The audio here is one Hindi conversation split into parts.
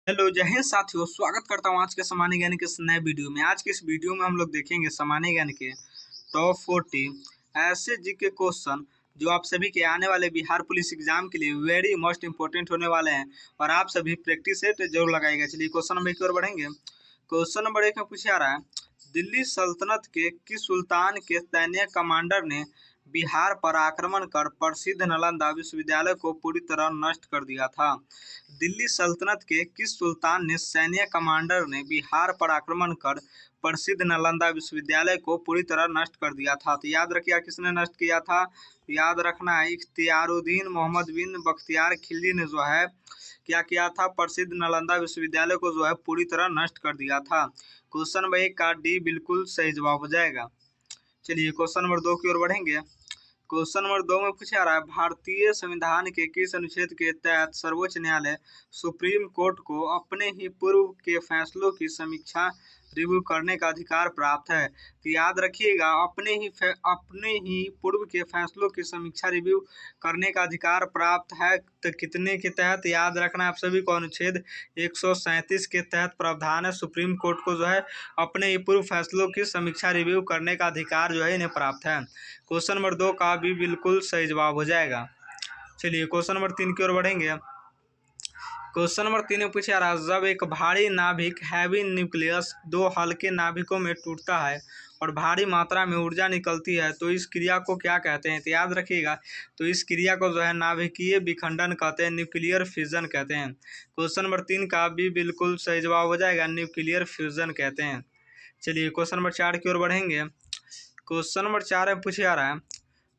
हेलो जय हिंद साथियों, स्वागत करता हूँ आज के सामान्य ज्ञान के इस नए वीडियो में। आज के इस वीडियो में हम लोग देखेंगे सामान्य ज्ञान के टॉप 40 ऐसे जीके क्वेश्चन जो आप सभी के आने वाले बिहार पुलिस एग्जाम के लिए वेरी मोस्ट इंपॉर्टेंट होने वाले हैं और आप सभी प्रैक्टिस सेट जरूर लगाएगा। चलिए क्वेश्चन नंबर की ओर बढ़ेंगे। क्वेश्चन नंबर 1 में पूछा जा रहा है, दिल्ली सल्तनत के किस सुल्तान के सैन्य कमांडर ने बिहार पर आक्रमण कर प्रसिद्ध नालंदा विश्वविद्यालय को पूरी तरह नष्ट कर दिया था। दिल्ली सल्तनत के किस सुल्तान ने सैन्य कमांडर ने बिहार पर आक्रमण कर प्रसिद्ध नालंदा विश्वविद्यालय को पूरी तरह नष्ट कर दिया था। तो याद रखिएगा किसने नष्ट किया था। याद रखना है इख्तियारुद्दीन मोहम्मद बिन बख्तियार खिलजी ने जो है क्या किया था, प्रसिद्ध नालंदा विश्वविद्यालय को जो है पूरी तरह नष्ट कर दिया था। क्वेश्चन नंबर 1 का डी बिल्कुल सही जवाब हो जाएगा। चलिए क्वेश्चन नंबर 2 की ओर बढ़ेंगे। क्वेश्चन नंबर 2 में पूछा रहा है, भारतीय संविधान के किस अनुच्छेद के तहत सर्वोच्च न्यायालय सुप्रीम कोर्ट को अपने ही पूर्व के फैसलों की समीक्षा रिव्यू करने का अधिकार प्राप्त है। तो याद रखिएगा अपने ही पूर्व के फैसलों की समीक्षा रिव्यू करने का अधिकार प्राप्त है। तो कितने के तहत, याद रखना है आप सभी को, अनुच्छेद 137 के तहत प्रावधान है। सुप्रीम कोर्ट को जो है अपने ही पूर्व फैसलों की समीक्षा रिव्यू करने का अधिकार जो है इन्हें प्राप्त है। क्वेश्चन नंबर 2 का भी बिल्कुल सही जवाब हो जाएगा। चलिए क्वेश्चन नंबर 3 की ओर बढ़ेंगे। क्वेश्चन नंबर 3 में पूछा रहा, जब एक भारी नाभिक हैवी न्यूक्लियस दो हल्के नाभिकों में टूटता है और भारी मात्रा में ऊर्जा निकलती है तो इस क्रिया को क्या कहते हैं। तो याद रखिएगा, तो इस क्रिया को जो है नाभिकीय विखंडन कहते हैं, न्यूक्लियर फ्यूजन कहते हैं। क्वेश्चन नंबर 3 का भी बिल्कुल सही जवाब हो जाएगा, न्यूक्लियर फ्यूजन कहते हैं। चलिए क्वेश्चन नंबर 4 की ओर बढ़ेंगे। क्वेश्चन नंबर 4 में पूछा जा रहा है,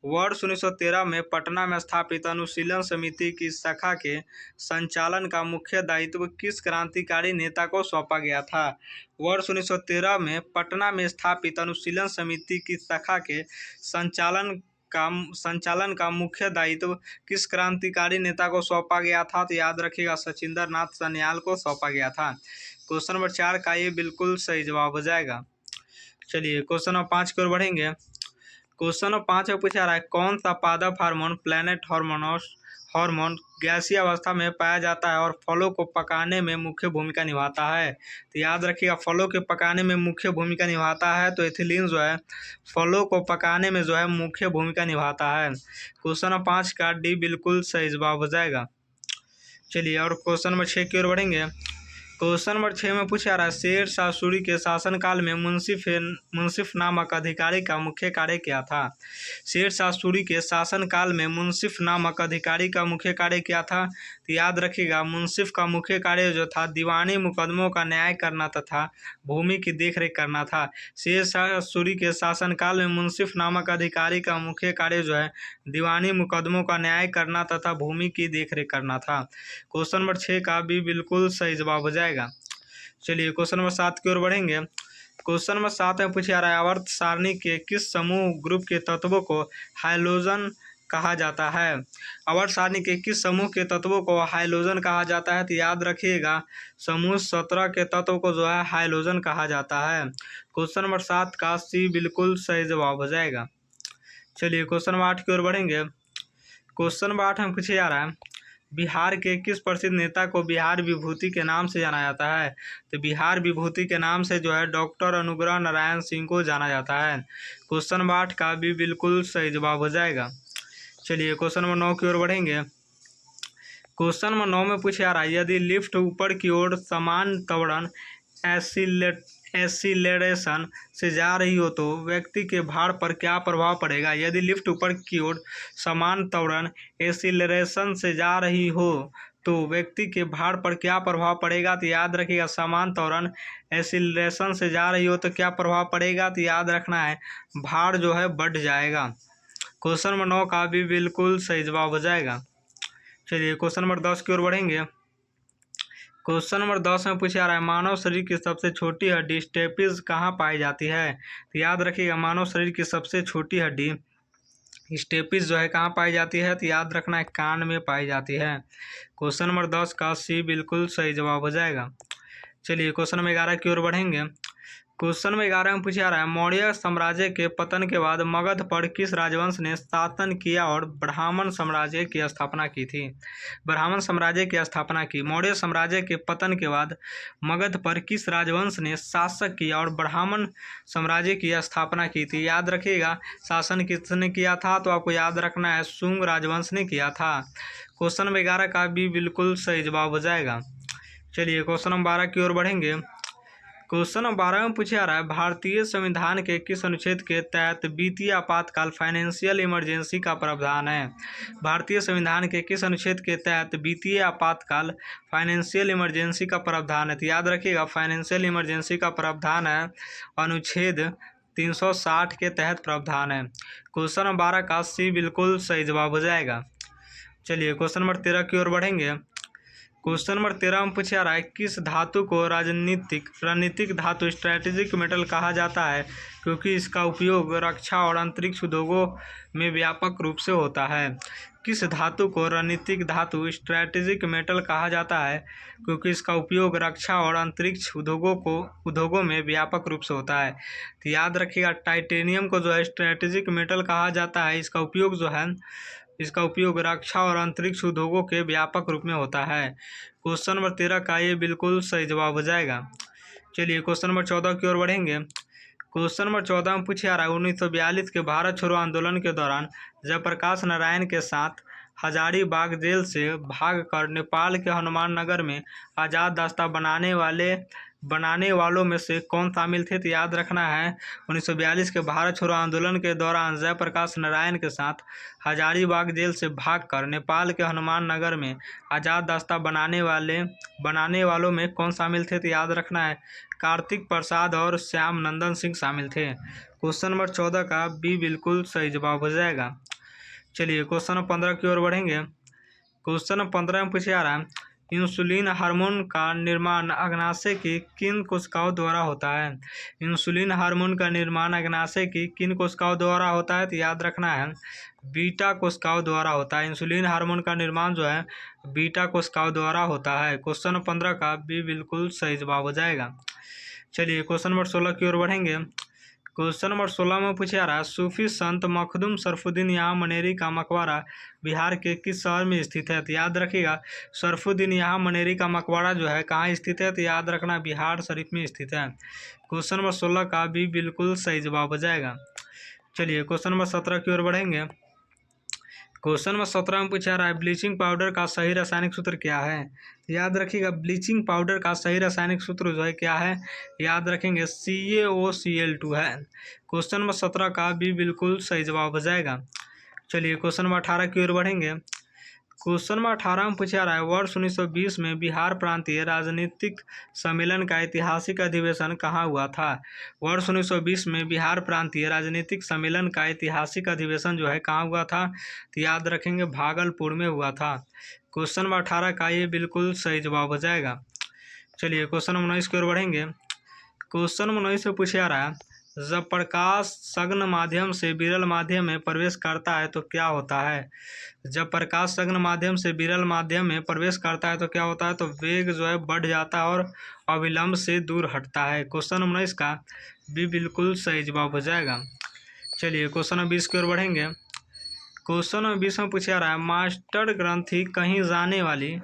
वर्ष 1913 में पटना में स्थापित अनुशीलन समिति की शाखा के संचालन का मुख्य दायित्व किस क्रांतिकारी नेता को सौंपा गया था। वर्ष 1913 में पटना में स्थापित अनुशीलन समिति की शाखा के संचालन का मुख्य दायित्व किस क्रांतिकारी नेता को सौंपा गया था। तो याद रखिएगा, सचिंद्र नाथ सान्याल को सौंपा गया था। क्वेश्चन नंबर 4 का ये बिल्कुल सही जवाब हो जाएगा। चलिए क्वेश्चन नंबर 5 की ओर बढ़ेंगे। क्वेश्चन नंबर 5 में पूछा रहा है, कौन सा पादप हार्मोन प्लैनेट हार्मोन गैसीय अवस्था में पाया जाता है और फलों को पकाने में मुख्य भूमिका निभाता है। तो याद रखिएगा, फलों के पकाने में मुख्य भूमिका निभाता है तो एथिलीन जो है फलों को पकाने में जो है मुख्य भूमिका निभाता है। क्वेश्चन नंबर 5 का डी बिल्कुल सही जवाब हो जाएगा। चलिए और क्वेश्चन नंबर 6 की ओर बढ़ेंगे। क्वेश्चन नंबर 6 में पूछा रहा है, शेर शाह सूरी के शासनकाल में मुंसिफ नामक अधिकारी का मुख्य कार्य क्या था। शेर शाह सूरी के शासनकाल में मुंसिफ नामक अधिकारी का मुख्य कार्य क्या था। तो याद रखिएगा, मुंसिफ का मुख्य कार्य जो था दीवानी मुकदमों का न्याय करना तथा भूमि की देखरेख करना था। शेर शाह सूरी के शासनकाल में मुंसिफ नामक अधिकारी का मुख्य कार्य जो है दीवानी मुकदमों का न्याय करना तथा भूमि की देखरेख करना था। क्वेश्चन नंबर 6 का भी बिल्कुल सही जवाब हो जाएगा। चलिए क्वेश्चन नंबर 7 की ओर बढ़ेंगे। क्वेश्चन नंबर 7 में पूछा रहा है, आवर्त सारणी के किस समूह ग्रुप के तत्वों को हाइलोजन कहा जाता है। आवर्त सारणी के किस समूह के तत्वों को हाइलोजन कहा जाता है। तो याद रखिएगा, समूह 17 के तत्व को जो है हाइलोजन कहा जाता है। क्वेश्चन नंबर 7 का सी बिल्कुल सही जवाब हो जाएगा। चलिए क्वेश्चन नंबर 8 की ओर बढ़ेंगे। क्वेश्चन नंबर 8 में पूछा जा रहा है, बिहार के किस प्रसिद्ध नेता को बिहार विभूति के नाम से जाना जाता है। तो बिहार विभूति के नाम से जो है डॉक्टर अनुग्रह नारायण सिंह को जाना जाता है। क्वेश्चन नंबर 8 का भी बिल्कुल सही जवाब हो जाएगा। चलिए क्वेश्चन नंबर 9 की ओर बढ़ेंगे। क्वेश्चन नंबर 9 में पूछा जा रहा है, यदि लिफ्ट ऊपर की ओर समान त्वरण एसिलेरेशन से जा रही हो तो व्यक्ति के भार पर क्या प्रभाव पड़ेगा। यदि लिफ्ट ऊपर की ओर समान त्वरण एसिलेरेशन से जा रही हो तो व्यक्ति के भार पर क्या प्रभाव पड़ेगा। तो याद रखिएगा, समान त्वरण एसिलेरेशन से जा रही हो तो क्या प्रभाव पड़ेगा। तो याद रखना है, भार जो है बढ़ जाएगा। क्वेश्चन नंबर 9 का भी बिल्कुल सही जवाब हो जाएगा। चलिए क्वेश्चन नंबर 10 की ओर बढ़ेंगे। क्वेश्चन नंबर 10 में पूछा जा रहा है, मानव शरीर की सबसे छोटी हड्डी स्टेपिस कहाँ पाई जाती है। तो याद रखिएगा, मानव शरीर की सबसे छोटी हड्डी स्टेपिस जो है कहाँ पाई जाती है। तो याद रखना है, कान में पाई जाती है। क्वेश्चन नंबर 10 का सी बिल्कुल सही जवाब हो जाएगा। चलिए क्वेश्चन नंबर 11 की ओर बढ़ेंगे। क्वेश्चन नंबर 11 में पूछा रहा है, मौर्य साम्राज्य के पतन के बाद मगध पर किस राजवंश ने शासन किया और ब्राह्मण साम्राज्य की स्थापना की थी। ब्राह्मण साम्राज्य की स्थापना की। मौर्य साम्राज्य के पतन के बाद मगध पर किस राजवंश ने शासक किया और ब्राह्मण साम्राज्य की स्थापना की थी। याद रखिएगा, शासन किसने किया था, तो आपको याद रखना है शुंग राजवंश ने किया था। क्वेश्चन नंबर 11 का भी बिल्कुल सही जवाब हो जाएगा। चलिए क्वेश्चन नंबर 12 की ओर बढ़ेंगे। क्वेश्चन नंबर 12 में पूछा रहा है, भारतीय संविधान के किस अनुच्छेद के तहत वित्तीय आपातकाल फाइनेंशियल इमरजेंसी का प्रावधान है। भारतीय संविधान के किस अनुच्छेद के तहत वित्तीय आपातकाल फाइनेंशियल इमरजेंसी का प्रावधान है। तो याद रखिएगा, फाइनेंशियल इमरजेंसी का प्रावधान है अनुच्छेद 360 के तहत प्रावधान है। क्वेश्चन नंबर 12 का सी बिल्कुल सही जवाब हो जाएगा। चलिए क्वेश्चन नंबर 13 की ओर बढ़ेंगे। क्वेश्चन नंबर 13 में पूछा रहा है, किस धातु को रणनीतिक धातु स्ट्रैटेजिक मेटल कहा जाता है, क्योंकि इसका उपयोग रक्षा और अंतरिक्ष उद्योगों में व्यापक रूप से होता है। किस धातु को रणनीतिक धातु स्ट्रैटेजिक मेटल कहा जाता है, क्योंकि इसका उपयोग रक्षा और अंतरिक्ष उद्योगों में व्यापक रूप से होता है। तो याद रखिएगा, टाइटेनियम को जो है स्ट्रैटेजिक मेटल कहा जाता है। इसका उपयोग रक्षा और अंतरिक्ष उद्योगों के व्यापक रूप में होता है। क्वेश्चन नंबर 13 का ये बिल्कुल सही जवाब हो जाएगा। चलिए क्वेश्चन नंबर 14 की ओर बढ़ेंगे। क्वेश्चन नंबर 14 में पूछा रहा है, 1942 के भारत छोड़ो आंदोलन के दौरान जयप्रकाश नारायण के साथ हजारीबाग जेल से भागकर नेपाल के हनुमान नगर में आज़ाद दास्ता बनाने वालों में से कौन शामिल थे। तो याद रखना है, 1942 के भारत छोड़ो आंदोलन के दौरान जयप्रकाश नारायण के साथ हजारीबाग जेल से भागकर नेपाल के हनुमान नगर में आज़ाद दास्ता बनाने वालों में कौन शामिल थे। तो याद रखना है, कार्तिक प्रसाद और श्याम नंदन सिंह शामिल थे। क्वेश्चन नंबर 14 का भी बिल्कुल सही जवाब हो जाएगा। चलिए क्वेश्चन नंबर 15 की ओर बढ़ेंगे। क्वेश्चन नंबर 15 में पूछा रहा है, इंसुलिन हार्मोन का निर्माण अग्नाशय की किन कोशिकाओं द्वारा होता है। इंसुलिन हार्मोन का निर्माण अग्नाशय की किन कोशिकाओं द्वारा होता है। तो याद रखना है, बीटा कोशिकाओं द्वारा होता है। इंसुलिन हार्मोन का निर्माण जो है बीटा कोशिकाओं द्वारा होता है। क्वेश्चन नंबर 15 का भी बिल्कुल सही जवाब हो जाएगा। चलिए क्वेश्चन नंबर 16 की ओर बढ़ेंगे। क्वेश्चन नंबर 16 में पूछा रहा है, सूफी संत मखदूम शरफुद्दीन यहाँ मनेरी का मकबरा बिहार के किस शहर में स्थित है। तो याद रखिएगा, शरफुद्दीन यहाँ मनेरी का मकबरा जो है कहाँ स्थित है। तो याद रखना, बिहार शरीफ में स्थित है। क्वेश्चन नंबर 16 का भी बिल्कुल सही जवाब हो जाएगा। चलिए क्वेश्चन नंबर 17 की ओर बढ़ेंगे। क्वेश्चन नंबर 17 में पूछा रहा है, ब्लीचिंग पाउडर का सही रासायनिक सूत्र क्या है। याद रखिएगा, ब्लीचिंग पाउडर का सही रासायनिक सूत्र जो है क्या है, याद रखेंगे CaOCl2 है। क्वेश्चन नंबर 17 का भी बिल्कुल सही जवाब हो जाएगा। चलिए क्वेश्चन नंबर 18 की ओर बढ़ेंगे। क्वेश्चन नंबर 18 में पूछा रहा है, वर्ष 1920 में बिहार प्रांतीय राजनीतिक सम्मेलन का ऐतिहासिक अधिवेशन कहाँ हुआ था। वर्ष 1920 में बिहार प्रांतीय राजनीतिक सम्मेलन का ऐतिहासिक अधिवेशन जो है कहाँ हुआ था। तो याद रखेंगे, भागलपुर में हुआ था। क्वेश्चन नंबर 18 का ये बिल्कुल सही जवाब हो जाएगा। चलिए क्वेश्चन नंबर 19 की ओर बढ़ेंगे। क्वेश्चन नंबर 19 में पूछा रहा है, जब प्रकाश सघन माध्यम से विरल माध्यम में प्रवेश करता है तो क्या होता है। जब प्रकाश सघन माध्यम से विरल माध्यम में प्रवेश करता है तो क्या होता है, तो वेग जो है बढ़ जाता है और अविलंब से दूर हटता है। क्वेश्चन नंबर 19 का भी बिल्कुल सही जवाब हो जाएगा। चलिए क्वेश्चन नंबर 20 की ओर बढ़ेंगे। क्वेश्चन नंबर 20 में पूछा रहा है, मास्टर ग्रंथि कहीं जाने वाली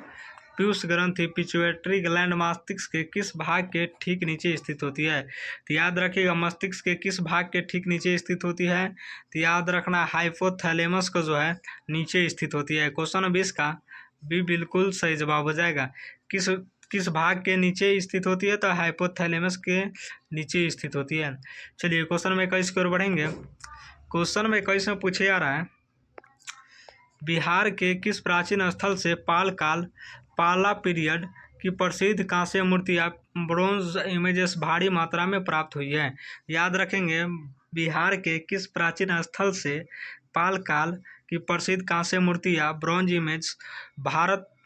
पीयूष ग्रंथि पिट्यूटरी ग्लैंड मस्तिष्क के किस भाग के ठीक नीचे स्थित होती है। तो याद रखिएगा, मस्तिष्क के किस भाग के ठीक नीचे स्थित होती है। तो याद रखना, हाइपोथैलेमस को जो है नीचे स्थित होती है। क्वेश्चन नंबर 20 का भी बिल्कुल सही जवाब हो जाएगा। किस भाग के नीचे स्थित होती है, तो हाइपोथैलेमस के नीचे स्थित होती है। चलिए क्वेश्चन नंबर 21 की ओर बढ़ेंगे। क्वेश्चन नंबर 21 में पूछे जा रहा है, बिहार के किस प्राचीन स्थल से पाला पीरियड की प्रसिद्ध कांस्य मूर्तियाँ ब्रोंज इमेजेस भारी मात्रा में प्राप्त हुई है। याद रखेंगे, बिहार के किस प्राचीन स्थल से पाल काल की प्रसिद्ध कांस्य मूर्तियाँ ब्रोंज इमेज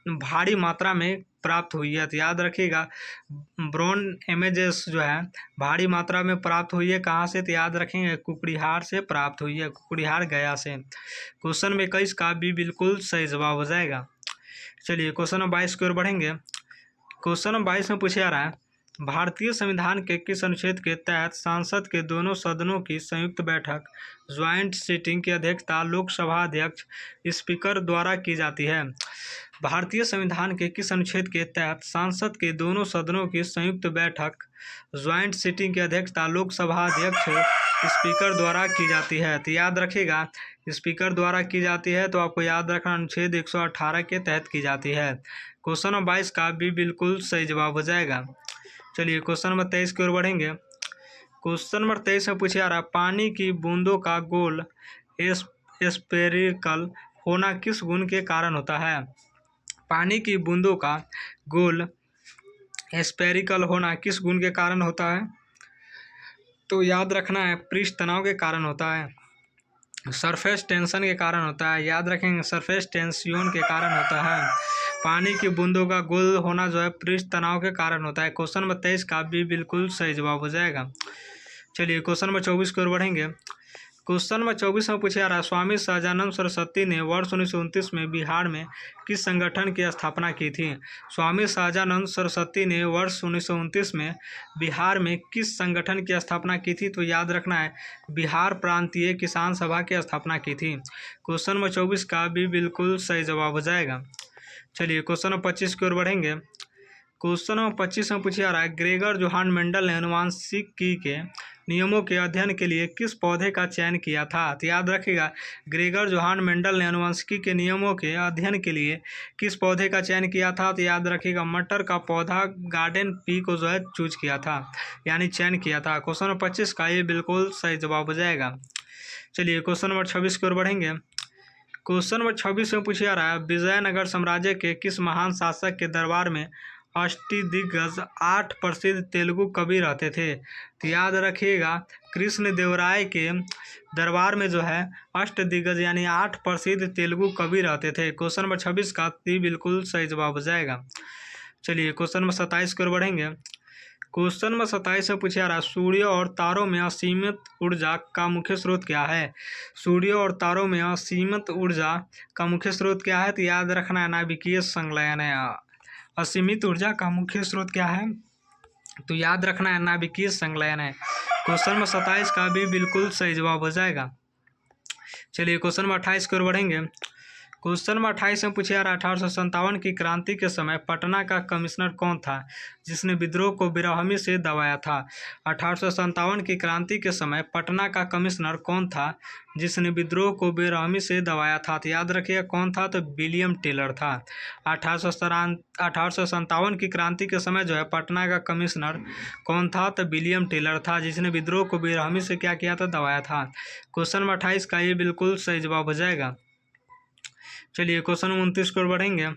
भारी मात्रा में प्राप्त हुई है। तो याद रखिएगा, ब्रोंज इमेजेस जो है भारी मात्रा में प्राप्त हुई है कहाँ से। तो याद रखेंगे, कुकड़ीहार से प्राप्त हुई है, कुकड़ीहार गया से। क्वेश्चन में 21 का भी बिल्कुल सही जवाब हो जाएगा। चलिए क्वेश्चन नंबर 22 की ओर बढ़ेंगे। क्वेश्चन नंबर 22 में पूछा जा रहा है, भारतीय संविधान के किस अनुच्छेद के तहत संसद के दोनों सदनों की संयुक्त बैठक ज्वाइंट सिटिंग की अध्यक्षता लोकसभा अध्यक्ष स्पीकर द्वारा की जाती है? भारतीय संविधान के किस अनुच्छेद के तहत संसद के दोनों सदनों की संयुक्त बैठक ज्वाइंट सिटिंग की अध्यक्षता लोकसभा अध्यक्ष स्पीकर द्वारा की जाती है? तो याद रखिएगा, स्पीकर द्वारा की जाती है, तो आपको याद रखना अनुच्छेद 118 के तहत की जाती है। क्वेश्चन नंबर 22 का भी बिल्कुल सही जवाब हो जाएगा। चलिए क्वेश्चन नंबर 23 की ओर बढ़ेंगे। क्वेश्चन नंबर 23 में पूछा जा रहा है, पानी की बूंदों का गोल स्पेरिकल होना किस गुण के कारण होता है? पानी की बूंदों का गोल स्पेरिकल होना किस गुण के कारण होता है? तो याद रखना है, पृष्ठ तनाव के कारण होता है, सरफेस टेंशन के कारण होता है। याद रखेंगे, सरफेस टेंशन के कारण होता है। पानी की बूंदों का गोल होना जो है पृष्ठ तनाव के कारण होता है। क्वेश्चन नंबर 23 का भी बिल्कुल सही जवाब हो जाएगा। चलिए क्वेश्चन नंबर 24 की ओर बढ़ेंगे। क्वेश्चन नंबर 24 में पूछा जा रहा है, स्वामी सहजानंद सरस्वती ने वर्ष 1929 में बिहार में किस संगठन की स्थापना की थी? स्वामी सहजानंद सरस्वती ने वर्ष 1929 में बिहार में किस संगठन की स्थापना की थी? तो याद रखना है, बिहार प्रांतीय किसान सभा की स्थापना की थी। क्वेश्चन नंबर 24 का भी बिल्कुल सही जवाब हो जाएगा। चलिए क्वेश्चन नंबर 25 की ओर बढ़ेंगे। क्वेश्चन नंबर 25 में पूछा जा रहा है, ग्रेगर जोहान मेंडल ने आनुवंशिकी के नियमों के अध्ययन के लिए किस पौधे का चयन किया था? तो याद रखिएगा, ग्रेगर जोहान मेंडल ने आनुवंशिकी के नियमों के अध्ययन के लिए किस पौधे का चयन किया था? तो याद रखिएगा, मटर का पौधा गार्डन पी को जो है चूज किया था, यानी चयन किया था। क्वेश्चन नंबर 25 का ये बिल्कुल सही जवाब हो जाएगा। चलिए क्वेश्चन नंबर 26 की ओर बढ़ेंगे। क्वेश्चन नंबर 26 में पूछा जा रहा है, विजयनगर साम्राज्य के किस महान शासक के दरबार में अष्टदिग्गज 8 प्रसिद्ध तेलुगु कवि रहते थे? तो याद रखिएगा, कृष्ण देव राय के दरबार में जो है अष्टदिग्गज यानी 8 प्रसिद्ध तेलुगु कवि रहते थे। क्वेश्चन नंबर 26 का बिल्कुल सही जवाब हो जाएगा। चलिए क्वेश्चन नंबर 27 की ओर बढ़ेंगे। क्वेश्चन नंबर 27 में पूछा जा रहा है, सूर्य और तारों में असीमित ऊर्जा का मुख्य स्रोत क्या है? सूर्य और तारों में असीमित ऊर्जा का मुख्य स्रोत क्या है? तो याद रखना है, नाभिकीय संलयन है। असीमित ऊर्जा का मुख्य स्रोत क्या है? तो याद रखना है, नाभिकीय संलयन है। क्वेश्चन नंबर 27 का भी बिल्कुल सही जवाब हो जाएगा। चलिए क्वेश्चन नंबर 28 की ओर बढ़ेंगे। क्वेश्चन नंबर 28 में पूछा जा रहा है, 1857 की क्रांति के समय पटना का कमिश्नर कौन था जिसने विद्रोह को बेरहमी से दबाया था? 1857 की क्रांति के समय पटना का कमिश्नर कौन था जिसने विद्रोह को बेरहमी से दबाया था? तो याद रखिएगा, कौन था? तो विलियम टेलर था। 1857 की क्रांति के समय जो है पटना का कमिश्नर कौन था? तो विलियम टेलर था, जिसने विद्रोह को बेरहमी से क्या किया था? दबाया था। क्वेश्चन नंबर 28 का ये बिल्कुल सही जवाब हो जाएगा। चलिए क्वेश्चन नंबर 29 की ओर बढ़ेंगे।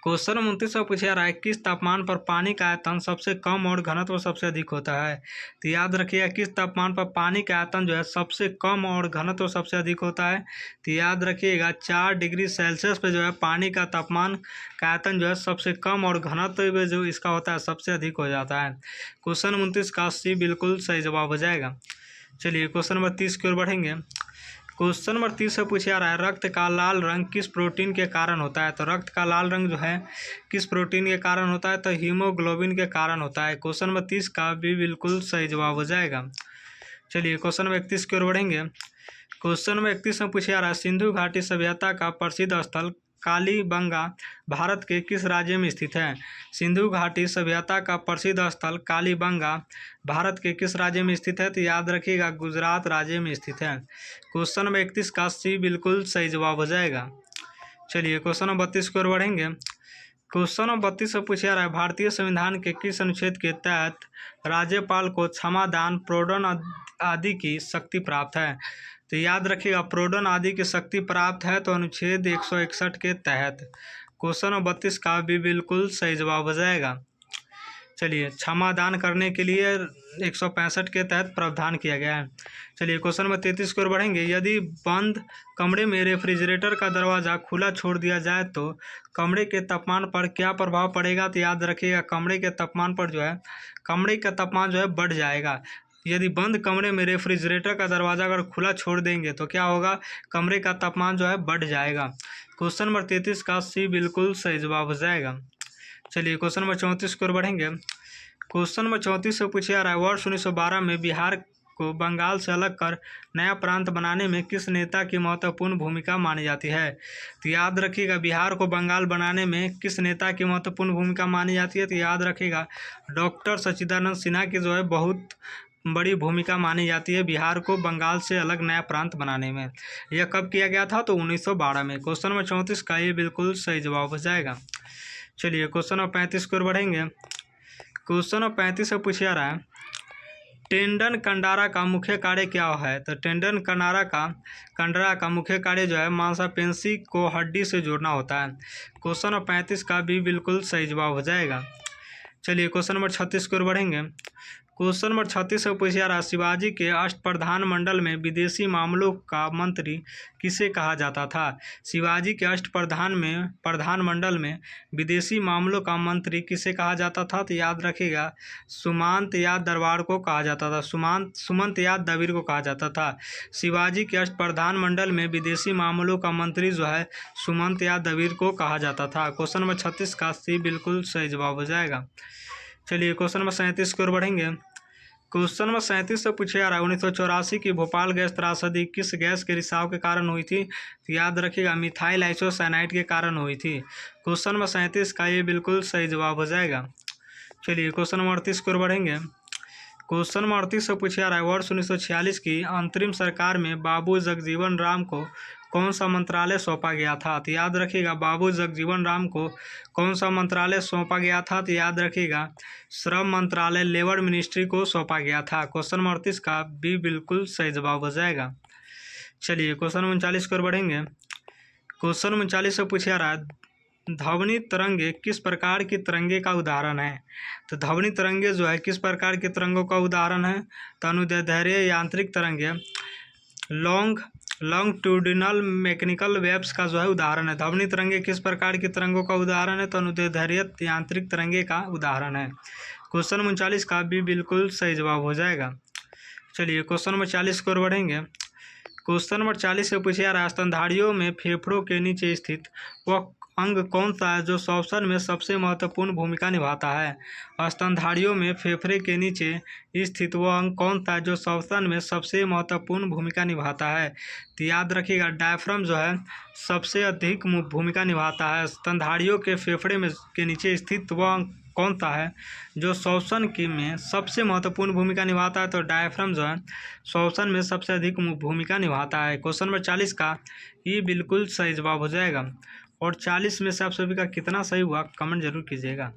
क्वेश्चन नंबर 29 में पूछा जा रहा है, किस तापमान पर पानी का आयतन सबसे कम और घनत्व सबसे अधिक होता है? तो याद रखिएगा, किस तापमान पर पानी का आयतन जो है सबसे कम और घनत्व सबसे अधिक होता है? तो याद रखिएगा, 4 डिग्री सेल्सियस पे जो है पानी का तापमान का आयतन जो है सबसे कम और घनत्व जो इसका होता है सबसे अधिक हो जाता है। क्वेश्चन नंबर 29 का सी बिल्कुल सही जवाब हो जाएगा। चलिए क्वेश्चन नंबर 30 की ओर बढ़ेंगे। क्वेश्चन नंबर 30 से पूछा जा रहा है, रक्त का लाल रंग किस प्रोटीन के कारण होता है? तो रक्त का लाल रंग जो है किस प्रोटीन के कारण होता है? तो हीमोग्लोबिन के कारण होता है। क्वेश्चन नंबर 30 का भी बिल्कुल सही जवाब हो जाएगा। चलिए क्वेश्चन नंबर 31 की ओर बढ़ेंगे। क्वेश्चन नंबर 31 में पूछा जा रहा है, सिंधु घाटी सभ्यता का प्रसिद्ध स्थल कालीबंगा भारत के किस राज्य में स्थित है? सिंधु घाटी सभ्यता का प्रसिद्ध स्थल कालीबंगा भारत के किस राज्य में स्थित है? तो याद रखिएगा, गुजरात राज्य में स्थित है। क्वेश्चन नंबर 31 का सी बिल्कुल सही जवाब हो जाएगा। चलिए क्वेश्चन नंबर 32 की ओर बढ़ेंगे। क्वेश्चन नंबर 32 से पूछा जा रहा है, भारतीय संविधान के किस अनुच्छेद के तहत राज्यपाल को क्षमादान, प्रोडन आदि की शक्ति प्राप्त है? तो याद रखिएगा, प्रोडन आदि की शक्ति प्राप्त है तो अनुच्छेद 161 के तहत। क्वेश्चन नंबर 32 का भी बिल्कुल सही जवाब हो जाएगा। चलिए, क्षमादान करने के लिए 165 के तहत प्रावधान किया गया है। चलिए क्वेश्चन नंबर 33 की ओर बढ़ेंगे। यदि बंद कमरे में रेफ्रिजरेटर का दरवाज़ा खुला छोड़ दिया जाए तो कमरे के तापमान पर क्या प्रभाव पड़ेगा? तो याद रखिएगा, कमरे के तापमान पर जो है कमरे का तापमान जो है बढ़ जाएगा। यदि बंद कमरे में रेफ्रिजरेटर का दरवाज़ा अगर खुला छोड़ देंगे तो क्या होगा? कमरे का तापमान जो है बढ़ जाएगा। क्वेश्चन नंबर 33 का सी बिल्कुल सही जवाब हो जाएगा। चलिए क्वेश्चन नंबर 34 की ओर बढ़ेंगे। क्वेश्चन नंबर 34 से पूछा जा रहा है, वर्ष 1912 में बिहार को बंगाल से अलग कर नया प्रांत बनाने में किस नेता की महत्वपूर्ण भूमिका मानी जाती है। तो याद रखिएगा, बिहार को बंगाल बनाने में किस नेता की महत्वपूर्ण भूमिका मानी जाती है। तो याद रखिएगा, डॉक्टर सच्चिदानंद सिन्हा की जो है बहुत बड़ी भूमिका मानी जाती है बिहार को बंगाल से अलग नया प्रांत बनाने में। यह कब किया गया था? तो 1912 में। क्वेश्चन नंबर 34 का ये बिल्कुल सही जवाब हो जाएगा। चलिए क्वेश्चन नंबर 35 की ओर बढ़ेंगे। क्वेश्चन नंबर 35 से पूछा जा रहा है, टेंडन कंडारा का मुख्य कार्य क्या है। तो टेंडन कंडारा का मुख्य कार्य जो है मांसपेशी को हड्डी से जोड़ना होता है। क्वेश्चन नंबर 35 का भी बिल्कुल सही जवाब हो जाएगा। चलिए क्वेश्चन नंबर 36 की ओर बढ़ेंगे। क्वेश्चन नंबर 36 से पूछा जा रहा है, शिवाजी के अष्टप्रधान मंडल में विदेशी मामलों का मंत्री किसे कहा जाता था। शिवाजी के प्रधान मंडल में विदेशी मामलों का मंत्री किसे कहा जाता था। तो याद रखिएगा, सुमंत याद दरबार को कहा जाता था, सुमंत याद दबीर को कहा जाता था। शिवाजी के अष्टप्रधान मंडल में विदेशी मामलों का मंत्री जो है सुमंत याद दबीर को कहा जाता था। क्वेश्चन नंबर 36 का सी बिल्कुल सही जवाब हो जाएगा। चलिए क्वेश्चन नंबर 37 की ओर बढ़ेंगे। क्वेश्चन नंबर 37 से पूछा जा रहा है, 1984 की भोपाल गैस त्रासदी किस गैस के रिसाव के कारण हुई थी। तो याद रखिएगा, मिथाइल आइसोसाइनाइड के कारण हुई थी। क्वेश्चन नंबर 37 का ये बिल्कुल सही जवाब हो जाएगा। चलिए क्वेश्चन नंबर 38 की ओर बढ़ेंगे। क्वेश्चन नंबर 38 से पूछा जा रहा है, वर्ष 1946 की अंतरिम सरकार में बाबू जगजीवन राम को कौन सा मंत्रालय सौंपा गया था। तो याद रखिएगा, बाबू जगजीवन राम को कौन सा मंत्रालय सौंपा गया था। तो याद रखिएगा, श्रम मंत्रालय, लेबर मिनिस्ट्री को सौंपा गया था। क्वेश्चन नंबर 38 का भी बिल्कुल सही जवाब हो जाएगा। चलिए क्वेश्चन नंबर 39 की ओर बढ़ेंगे। क्वेश्चन नंबर 39 से पूछा जा रहा है, ध्वनि तरंगे किस प्रकार की तरंगे का उदाहरण है। तो ध्वनि तरंगे जो है किस प्रकार के तरंगों का उदाहरण है। तो अनुदैर्ध्य यांत्रिक तरंगे, लॉन्गिट्यूडिनल मैकेनिकल वेव्स का जो है उदाहरण है। ध्वनि तरंगे किस प्रकार की तरंगों का उदाहरण है। तो अनुदैर्ध्य यांत्रिक तरंगे का उदाहरण है। क्वेश्चन 39 का भी बिल्कुल सही जवाब हो जाएगा। चलिए क्वेश्चन नंबर 40 की ओर बढ़ेंगे। क्वेश्चन नंबर 40 से पूछा जा रहा है, स्तनधारियों में फेफड़ों के नीचे स्थित वह अंग कौन सा है जो श्वसन में सबसे महत्वपूर्ण भूमिका निभाता है। स्तनधारियों में फेफड़े के नीचे स्थित वह अंग कौन सा है जो श्वसन में सबसे महत्वपूर्ण भूमिका निभाता है। तो याद रखिएगा, डायफ्राम जो है सबसे अधिक भूमिका निभाता है। स्तनधारियों के फेफड़े में के नीचे स्थित वह अंग कौन सा है जो श्वसन की में सबसे महत्वपूर्ण भूमिका निभाता है। तो डायफ्राम जो है श्वसन में सबसे अधिक भूमिका निभाता है। क्वेश्चन नंबर 40 का ये बिल्कुल सही जवाब हो जाएगा। और 40 में से आप सभी का कितना सही हुआ कमेंट जरूर कीजिएगा।